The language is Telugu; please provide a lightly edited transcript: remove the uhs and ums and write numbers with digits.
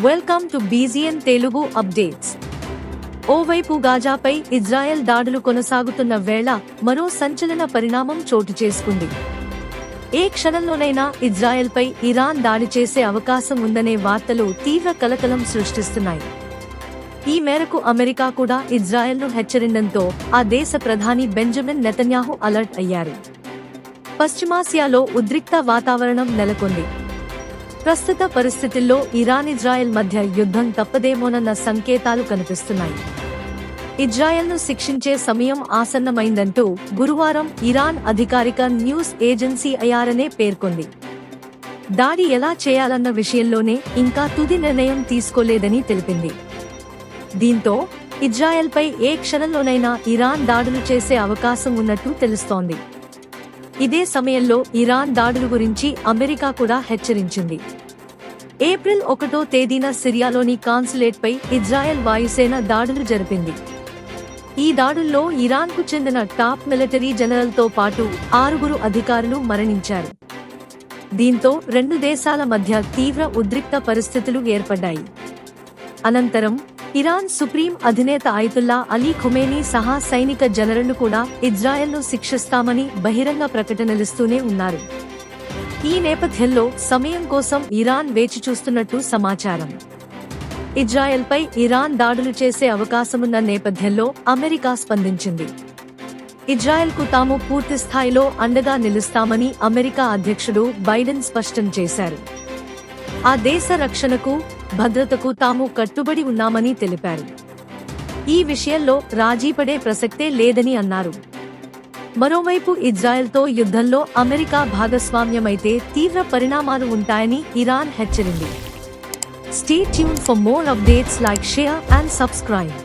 Welcome to బీజీఎన్ Telugu updates. ఓవైపు గాజాపై ఇజ్రాయెల్ దాడులు కొనసాగుతున్న వేళ మరో సంచలన పరిణామం చోటు చేసుకుంది. ఏ క్షణంలోనైనా ఇజ్రాయెల్పై ఇరాన్ దాడి చేసే అవకాశం ఉందనే వార్తలు తీవ్ర కలకలం సృష్టిస్తున్నాయి. ఈ మేరకు అమెరికా కూడా ఇజ్రాయెల్ను హెచ్చరించడంతో ఆ దేశ ప్రధాని బెంజమిన్ నెతన్యాహు అలర్ట్ అయ్యారు. పశ్చిమాసియాలో ఉద్రిక్త వాతావరణం నెలకొంది. ప్రస్తుత పరిస్థితుల్లో ఇరాన్-ఇజ్రాయెల్ మధ్య యుద్ధం తప్పదేమోనన్న సంకేతాలు కనిపిస్తున్నాయి. ఇజ్రాయెల్ను శిక్షించే సమయం ఆసన్నమైందంటూ గురువారం ఇరాన్ అధికారిక న్యూస్ ఏజెన్సీ ఐఆర్ఎన్ఏ పేర్కొంది. దాడి ఎలా చేయాలన్న విషయంలోనే ఇంకా తుది నిర్ణయం తీసుకోలేదని తెలిపింది. దీంతో ఇజ్రాయెల్పై ఏ క్షణంలోనైనా ఇరాన్ దాడులు చేసే అవకాశం ఉన్నట్టు తెలుస్తోంది. ఇదే సమయంలో ఇరాన్ దాడుల గురించి అమెరికా కూడా హెచ్చరించింది. ఏప్రిల్ 1వ తేదీన సిరియాలోని కాన్సులేట్పై ఇజ్రాయెల్ వాయుసేన దాడులు జరిపింది. ఈ దాడుల్లో ఇరాన్కు చెందిన టాప్ మిలిటరీ జనరల్తో పాటు 6 అధికారులు మరణించారు. దీంతో రెండు దేశాల మధ్య తీవ్ర ఉద్రిక్త పరిస్థితులు ఏర్పడ్డాయి. అనంతరం ఇరాన్ సుప్రీం అధినేత అయతుల్లా అలీ ఖుమేనీ సహా సైనిక జనరళ్లు కూడా ఇజ్రాయెల్ను శిక్షిస్తామని బహిరంగ ప్రకటనలిస్తూనే ఉన్నారు. ఈ నేపథ్యంలో సమయం కోసం ఇరాన్ వేచి చూస్తున్నట్టు సమాచారం. ఇజ్రాయెల్పై ఇరాన్ దాడులు చేసే అవకాశమున్న నేపథ్యంలో అమెరికా స్పందించింది. ఇజ్రాయెల్కు తాము పూర్తిస్థాయిలో అండగా నిలుస్తామని అమెరికా అధ్యక్షుడు బైడెన్ స్పష్టం చేశారు. ఆ దేశ రక్షణకు, భద్రతకు తాము కట్టుబడి ఉన్నామని తెలిపారు. ఈ విషయంలో రాజీపడే ప్రసక్తే లేదని అన్నారు. మరోవైపు ఇజ్రాయెల్తో యుద్ధంలో అమెరికా భాగస్వామ్యమైతే తీవ్ర పరిణామాలు ఉంటాయని Iran హెచ్చరింది. Stay tuned for more updates, like, share and subscribe.